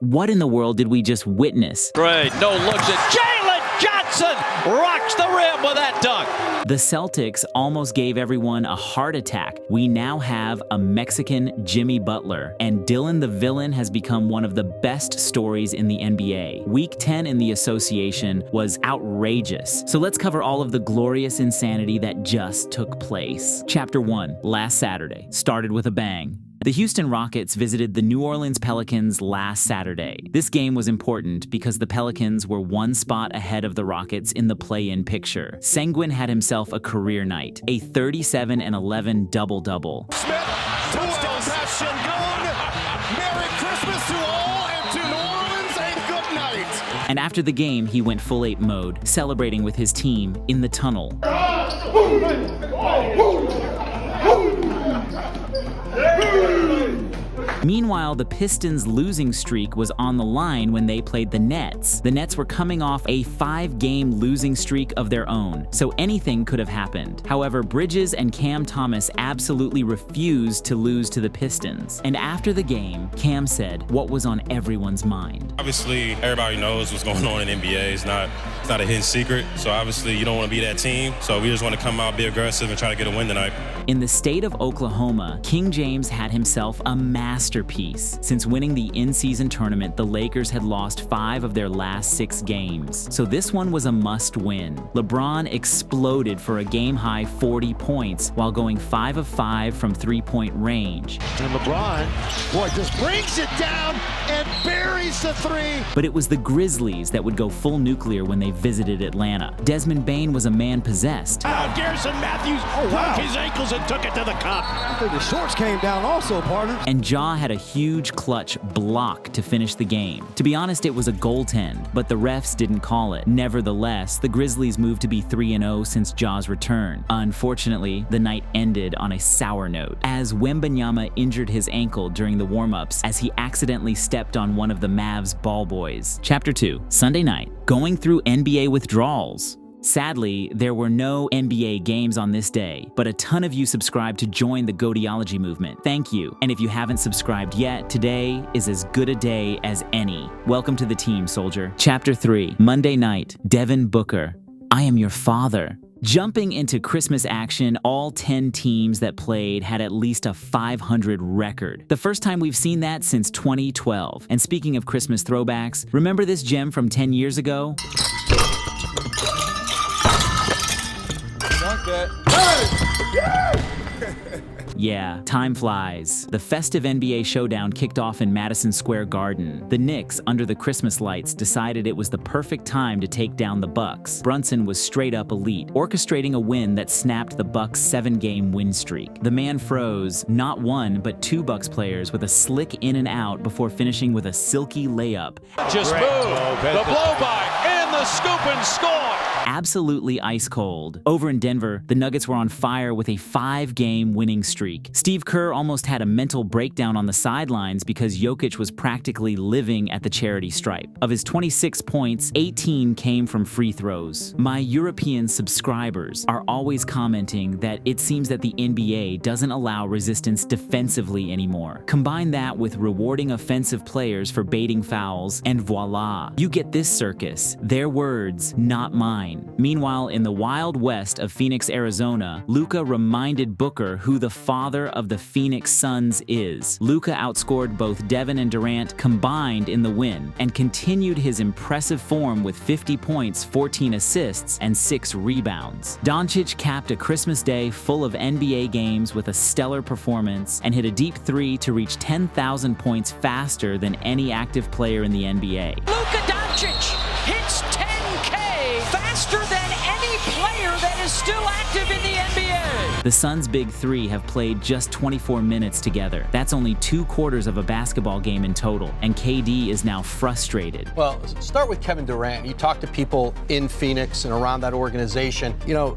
What in the world did we just witness? Great, no looks at Jalen Johnson, rocks the rim with that dunk. The Celtics almost gave everyone a heart attack. We now have a Mexican Jimmy Butler, and Dylan the Villain has become one of the best stories in the NBA. Week 10 in the association was outrageous. So let's cover all of the glorious insanity that just took place. Chapter 1, last Saturday, started with a bang. The Houston Rockets visited the New Orleans Pelicans last Saturday. This game was important because the Pelicans were one spot ahead of the Rockets in the play-in picture. Sengun had himself a career night, a 37-11 double-double. Smith, touchdown pass Sengun. Merry Christmas to all, and to New Orleans, a good night. And after the game, he went full ape mode, celebrating with his team in the tunnel. Meanwhile, the Pistons' losing streak was on the line when they played the Nets. The Nets were coming off a 5-game losing streak of their own, so anything could have happened. However, Bridges and Cam Thomas absolutely refused to lose to the Pistons. And after the game, Cam said what was on everyone's mind. Obviously, everybody knows what's going on in NBA. It's not a hidden secret. So obviously, you don't want to be that team. So we just want to come out, be aggressive, and try to get a win tonight. In the state of Oklahoma, King James had himself a masterpiece. Since winning the in-season tournament, the Lakers had lost 5 of their last 6 games. So this one was a must-win. LeBron exploded for a game-high 40 points while going 5 of 5 from three-point range. And LeBron, boy, just brings it down and buries the three. But it was the Grizzlies that would go full nuclear when they visited Atlanta. Desmond Bane was a man possessed. Garrison Matthews broke his ankles and took it to the cup. I think the shorts came down also, partner. And Ja had a huge clutch block to finish the game. To be honest, it was a goaltend, but the refs didn't call it. Nevertheless, the Grizzlies moved to be 3-0 since Ja's return. Unfortunately, the night ended on a sour note, as Wembanyama injured his ankle during the warm-ups as he accidentally stepped on one of the Mavs ball boys. Chapter 2, Sunday night, going through NBA withdrawals. Sadly, there were no NBA games on this day, but a ton of you subscribed to join the Goateology movement. Thank you. And if you haven't subscribed yet, today is as good a day as any. Welcome to the team, soldier. Chapter 3, Monday night, Devin Booker. I am your father. Jumping into Christmas action, all 10 teams that played had at least a 500 record. The first time we've seen that since 2012. And speaking of Christmas throwbacks, remember this gem from 10 years ago? Yeah, time flies. The festive NBA showdown kicked off in Madison Square Garden. The Knicks, under the Christmas lights, decided it was the perfect time to take down the Bucks. Brunson was straight up elite, orchestrating a win that snapped the Bucks' 7-game win streak. The man froze not one, but 2 Bucks players with a slick in and out before finishing with a silky layup. Just move, the blow by, and the scoop and score. Absolutely ice cold. Over in Denver, the Nuggets were on fire with a 5-game winning streak. Steve Kerr almost had a mental breakdown on the sidelines because Jokic was practically living at the charity stripe. Of his 26 points, 18 came from free throws. My European subscribers are always commenting that it seems that the NBA doesn't allow resistance defensively anymore. Combine that with rewarding offensive players for baiting fouls, and voila, you get this circus. Their words, not mine. Meanwhile, in the Wild West of Phoenix, Arizona, Luka reminded Booker who the father of the Phoenix Suns is. Luka outscored both Devin and Durant combined in the win and continued his impressive form with 50 points, 14 assists, and 6 rebounds. Doncic capped a Christmas day full of NBA games with a stellar performance and hit a deep 3 to reach 10,000 points faster than any active player in the NBA. Luka Doncic hits 10K faster than any player that is still active in the NBA. The Suns' big 3 have played just 24 minutes together. That's only 2 quarters of a basketball game in total, and KD is now frustrated. Well, start with Kevin Durant. You talk to people in Phoenix and around that organization. You know,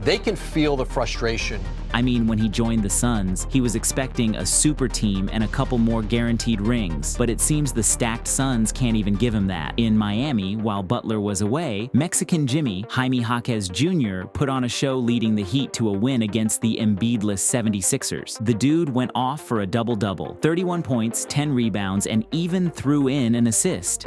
they can feel the frustration. I mean, when he joined the Suns, he was expecting a super team and a couple more guaranteed rings, but it seems the stacked Suns can't even give him that. In Miami, while Butler was away, Mexican Jimmy, Jaime Jaquez Jr., put on a show leading the Heat to a win against the Embiid-less 76ers. The dude went off for a double-double, 31 points, 10 rebounds, and even threw in an assist.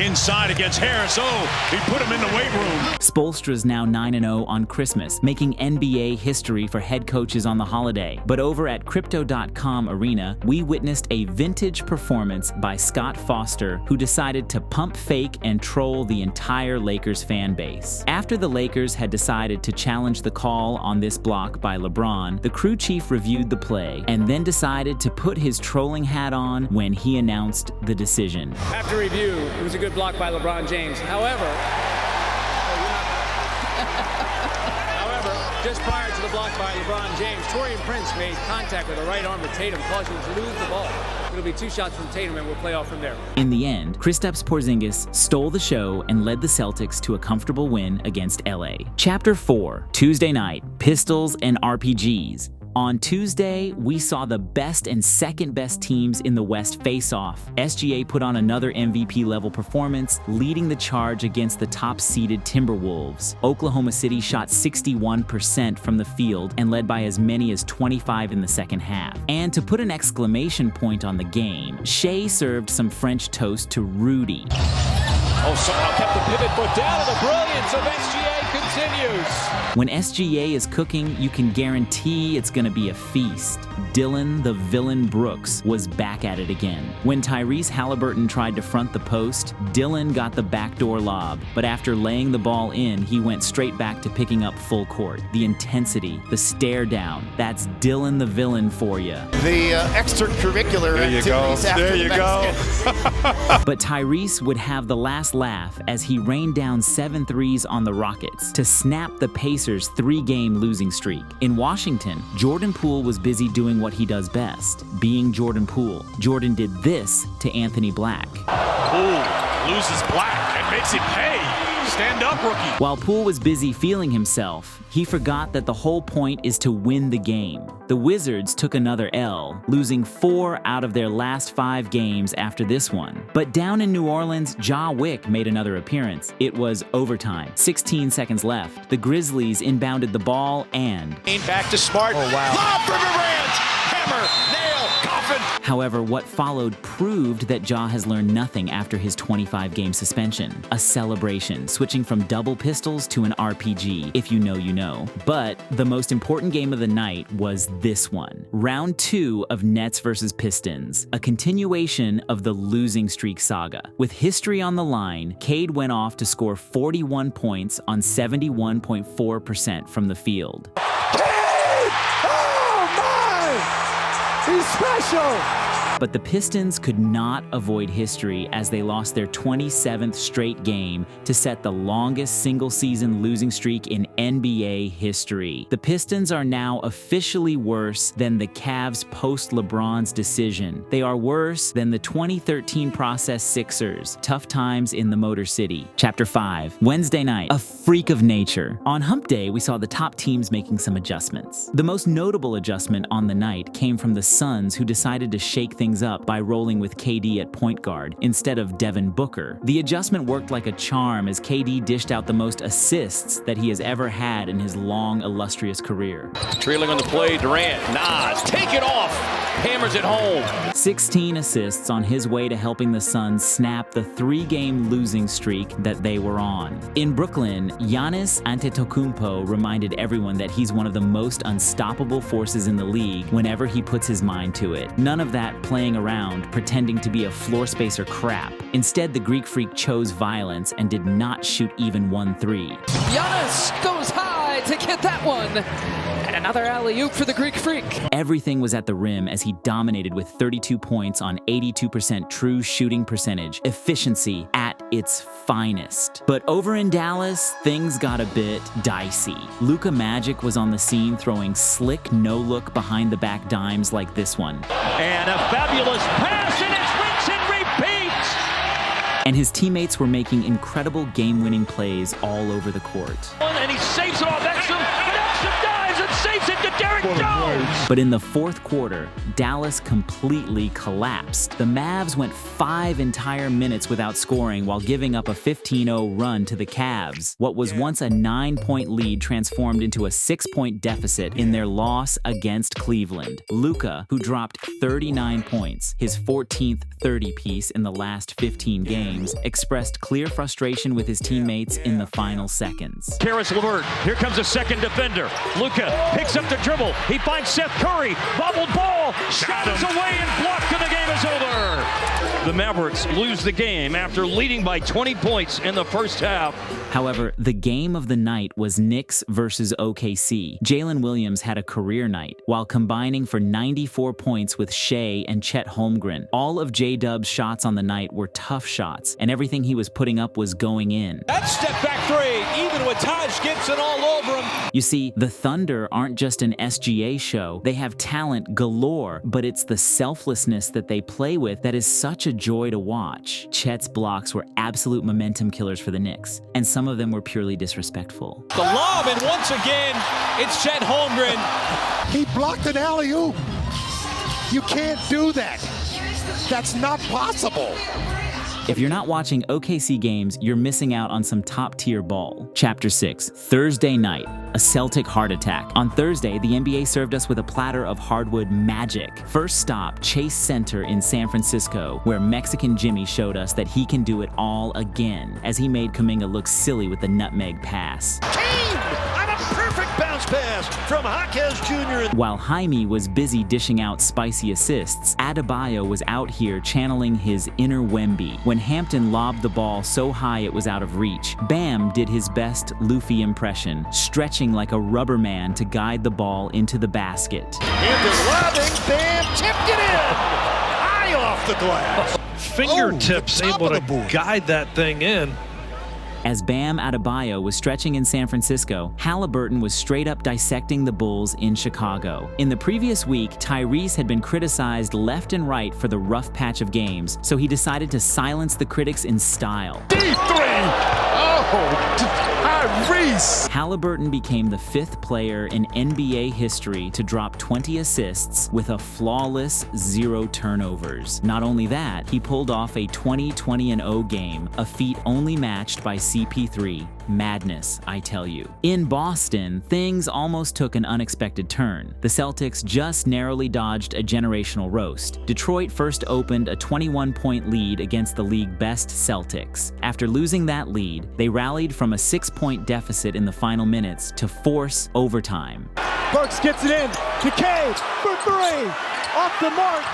Inside against Harris. Oh, he put him in the weight room. Spoelstra's now 9-0 on Christmas, making NBA history for head coaches on the holiday. But over at Crypto.com Arena, we witnessed a vintage performance by Scott Foster, who decided to pump fake and troll the entire Lakers fan base. After the Lakers had decided to challenge the call on this block by LeBron, the crew chief reviewed the play and then decided to put his trolling hat on when he announced the decision. After review, it was a good block by LeBron James. However, just prior to the block by LeBron James, Taurean Prince made contact with the right arm of Tatum, causing him to lose the ball. It'll be 2 shots from Tatum, and we'll play off from there. In the end, Kristaps Porzingis stole the show and led the Celtics to a comfortable win against LA. Chapter 4, Tuesday night, Pistols and RPGs. On Tuesday, we saw the best and second best teams in the West face off. SGA put on another MVP-level performance, leading the charge against the top-seeded Timberwolves. Oklahoma City shot 61% from the field and led by as many as 25 in the second half. And to put an exclamation point on the game, Shea served some French toast to Rudy. Oh, somehow kept the pivot foot down, and the brilliance of SGA continues. When SGA is cooking, you can guarantee it's gonna be a feast. Dylan the Villain Brooks was back at it again. When Tyrese Halliburton tried to front the post, Dylan got the backdoor lob, but after laying the ball in, he went straight back to picking up full court. The intensity, the stare down, that's Dylan the Villain for you. The extracurricular There you go. activities after There the you go. basket. But Tyrese would have the last laugh as he rained down 7 threes on the Rockets to snap the Pacers' 3-game losing streak. In Washington, Jordan Poole was busy doing what he does best, being Jordan Poole. Jordan did this to Anthony Black. Poole loses Black and makes him pay. Stand up, rookie. While Poole was busy feeling himself, he forgot that the whole point is to win the game. The Wizards took another L, losing 4 out of their last 5 games after this one. But down in New Orleans, Ja Wick made another appearance. It was overtime. 16 seconds left. The Grizzlies inbounded the ball and... Back to Smart. Oh, wow. Lob for Durant. Hammer, nail, coffin. However, what followed proved that Ja has learned nothing after his 25-game suspension. A celebration, switching from double pistols to an RPG, if you know, you know. But the most important game of the night was this one. Round 2 of Nets versus Pistons, a continuation of the losing streak saga. With history on the line, Cade went off to score 41 points on 71.4% from the field. He's special! But the Pistons could not avoid history as they lost their 27th straight game to set the longest single-season losing streak in NBA history. The Pistons are now officially worse than the Cavs post-LeBron's decision. They are worse than the 2013 process Sixers. Tough times in the Motor City. Chapter 5. Wednesday night. A freak of nature. On Hump Day, we saw the top teams making some adjustments. The most notable adjustment on the night came from the Suns, who decided to shake things up by rolling with KD at point guard instead of Devin Booker. The adjustment worked like a charm as KD dished out the most assists that he has ever had in his long, illustrious career. Trailing on the play, Durant. Nas, take it off. Hammers it home. 16 assists on his way to helping the Suns snap the 3-game losing streak that they were on. In Brooklyn, Giannis Antetokounmpo reminded everyone that he's one of the most unstoppable forces in the league whenever he puts his mind to it. None of that playing around, pretending to be a floor spacer crap. Instead, the Greek Freak chose violence and did not shoot even 1 3. Giannis goes high to get that one. And another alley-oop for the Greek Freak. Everything was at the rim as he dominated with 32 points on 82% true shooting percentage. Efficiency at its finest. But over in Dallas, things got a bit dicey. Luka Magic was on the scene throwing slick no-look behind-the-back dimes like this one. And a fabulous pass, and it's rinse and repeat. And his teammates were making incredible game-winning plays all over the court. And he saves it off Exum. There it goes! But in the fourth quarter, Dallas completely collapsed. The Mavs went 5 entire minutes without scoring while giving up a 15-0 run to the Cavs. What was once a 9-point lead transformed into a 6-point deficit in their loss against Cleveland. Luka, who dropped 39 points, his 14th 30-piece in the last 15 games, expressed clear frustration with his teammates in the final seconds. Karis LeVert, here comes a second defender. Luka picks up the dribble. He finds Seth Curry. Bobbled ball. Shot is away and blocked, and the game is over. The Mavericks lose the game after leading by 20 points in the first half. However, the game of the night was Knicks versus OKC. Jalen Williams had a career night, while combining for 94 points with Shea and Chet Holmgren. All of J-Dub's shots on the night were tough shots, and everything he was putting up was going in. That step back three, even with Taj Gibson all over him. You see, the Thunder aren't just an SGA show. They have talent galore, but it's the selflessness that they play with that is such a joy to watch. Chet's blocks were absolute momentum killers for the Knicks, and some of them were purely disrespectful. The lob, and once again, it's Chet Holmgren. He blocked an alley-oop. You can't do that. That's not possible. If you're not watching OKC games, you're missing out on some top-tier ball. Chapter 6, Thursday night, a Celtic heart attack. On Thursday, the NBA served us with a platter of hardwood magic. First stop, Chase Center in San Francisco, where Mexican Jimmy showed us that he can do it all again, as he made Kuminga look silly with the nutmeg pass. On a perfect bounce pass from Jaquez Jr. While Jaime was busy dishing out spicy assists, Adebayo was out here channeling his inner Wemby. When Hampton lobbed the ball so high it was out of reach, Bam did his best Luffy impression, stretching like a rubber man to guide the ball into the basket. Hampton lobbing, Bam tipped it in! High off the glass. Fingertips able to guide that thing in. As Bam Adebayo was stretching in San Francisco, Halliburton was straight up dissecting the Bulls in Chicago. In the previous week, Tyrese had been criticized left and right for the rough patch of games, so he decided to silence the critics in style. D3! Oh, Tyrese! Halliburton became the 5th player in NBA history to drop 20 assists with a flawless 0 turnovers. Not only that, he pulled off a 20-20-0 game, a feat only matched by CP3. Madness, I tell you. In Boston, things almost took an unexpected turn. The Celtics just narrowly dodged a generational roast. Detroit first opened a 21-point lead against the league best Celtics. After losing that lead, they rallied from a 6-point deficit in the final minutes to force overtime. Burks gets it in to Cade for 3. Off the mark.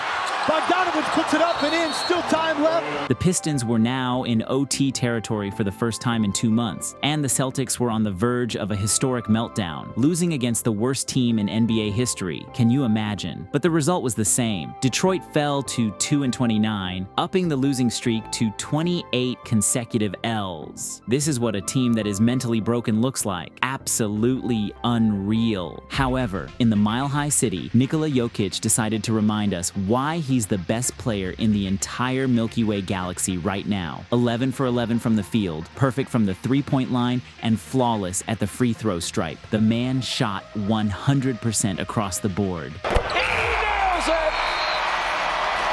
Bogdanovich puts it up and in, still time left. The Pistons were now in OT territory for the first time in 2 months, and the Celtics were on the verge of a historic meltdown, losing against the worst team in NBA history. Can you imagine? But the result was the same. Detroit fell to 2-29, upping the losing streak to 28 consecutive L's. This is what a team that is mentally broken looks like. Absolutely unreal. However, in the Mile High City, Nikola Jokic decided to remind us why he's the best player in the entire Milky Way galaxy right now. 11 for 11 from the field, perfect from the three-point line, and flawless at the free throw stripe. The man shot 100% across the board. He nails it!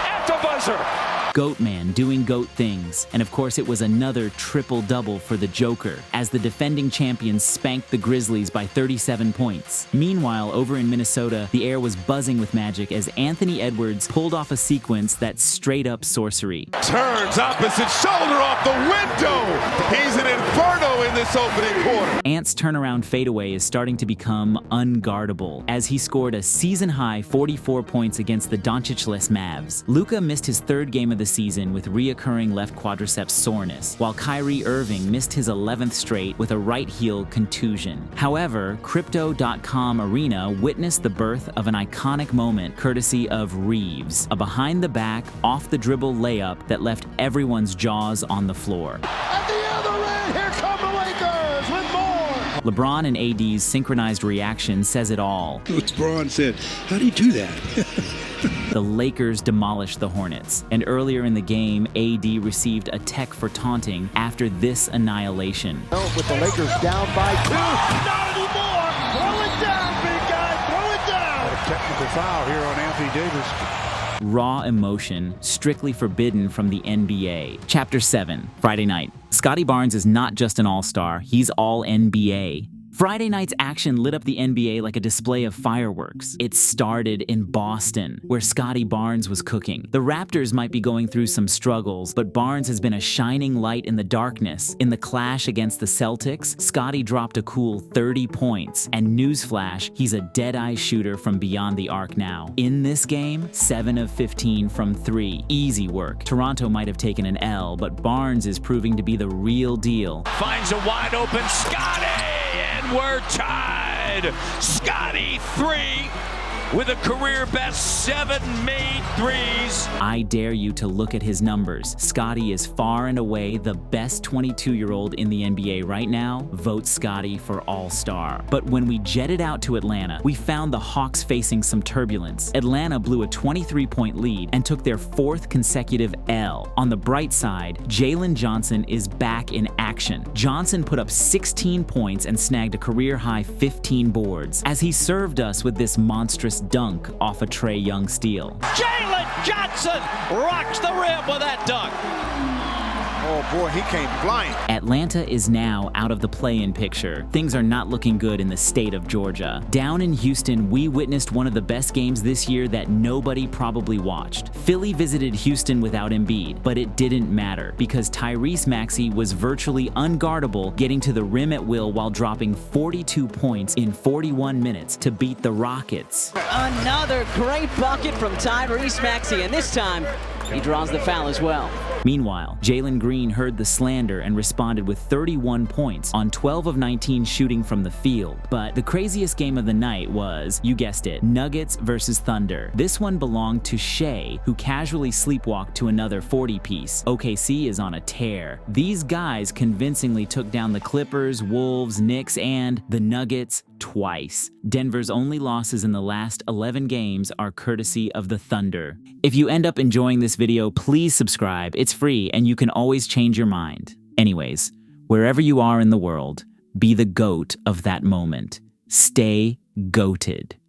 At the buzzer! Goat Man doing goat things. And of course, it was another triple-double for the Joker, as the defending champions spanked the Grizzlies by 37 points. Meanwhile, over in Minnesota, the air was buzzing with magic as Anthony Edwards pulled off a sequence that's straight-up sorcery. Turns opposite shoulder off the window. He's an inferno in this opening quarter. Ant's turnaround fadeaway is starting to become unguardable, as he scored a season-high 44 points against the Doncic-less Mavs. Luka missed his 3rd game of the season with reoccurring left quadriceps soreness, while Kyrie Irving missed his 11th straight with a right heel contusion. However, Crypto.com Arena witnessed the birth of an iconic moment courtesy of Reeves, a behind-the-back, off-the-dribble layup that left everyone's jaws on the floor. At the other end, here come the Lakers with more. LeBron and AD's synchronized reaction says it all. LeBron said, "How do you do that?" The Lakers demolished the Hornets, and earlier in the game, AD received a tech for taunting after this annihilation. With the Lakers down by 2. Not anymore. Throw it down, big guy. Throw it down. technical foul here on Anthony Davis. Raw emotion, strictly forbidden from the NBA. Chapter 7, Friday night. Scotty Barnes is not just an all-star, he's all NBA. Friday night's action lit up the NBA like a display of fireworks. It started in Boston, where Scotty Barnes was cooking. The Raptors might be going through some struggles, but Barnes has been a shining light in the darkness. In the clash against the Celtics, Scotty dropped a cool 30 points, and newsflash, he's a dead-eye shooter from beyond the arc now. In this game, 7 of 15 from 3. Easy work. Toronto might have taken an L, but Barnes is proving to be the real deal. Finds a wide open Scotty! And we're tied. Scotty 3 with a career best 7 made threes. I dare you to look at his numbers. Scotty is far and away the best 22-year-old in the NBA right now. Vote Scotty for All-Star. But when we jetted out to Atlanta, we found the Hawks facing some turbulence. Atlanta blew a 23-point lead and took their 4th consecutive L. On the bright side, Jalen Johnson is back in action. Johnson put up 16 points and snagged a career-high 15 boards as he served us with this monstrous dunk off a Trae Young steal. Jalen Johnson rocks the rim with that dunk. Oh boy, he came flying. Atlanta is now out of the play-in picture. Things are not looking good in the state of Georgia. Down in Houston, we witnessed one of the best games this year that nobody probably watched. Philly visited Houston without Embiid, but it didn't matter because Tyrese Maxey was virtually unguardable, getting to the rim at will while dropping 42 points in 41 minutes to beat the Rockets. Another great bucket from Tyrese Maxey, and this time he draws the foul as well. Meanwhile, Jalen Green heard the slander and responded with 31 points on 12 of 19 shooting from the field. But the craziest game of the night was, you guessed it, Nuggets versus Thunder. This one belonged to Shea, who casually sleepwalked to another 40-piece. OKC is on a tear. These guys convincingly took down the Clippers, Wolves, Knicks, and the Nuggets twice. Denver's only losses in the last 11 games are courtesy of the Thunder. If you end up enjoying this video, please subscribe. It's free and you can always change your mind. Anyways, wherever you are in the world, be the GOAT of that moment. Stay GOATed.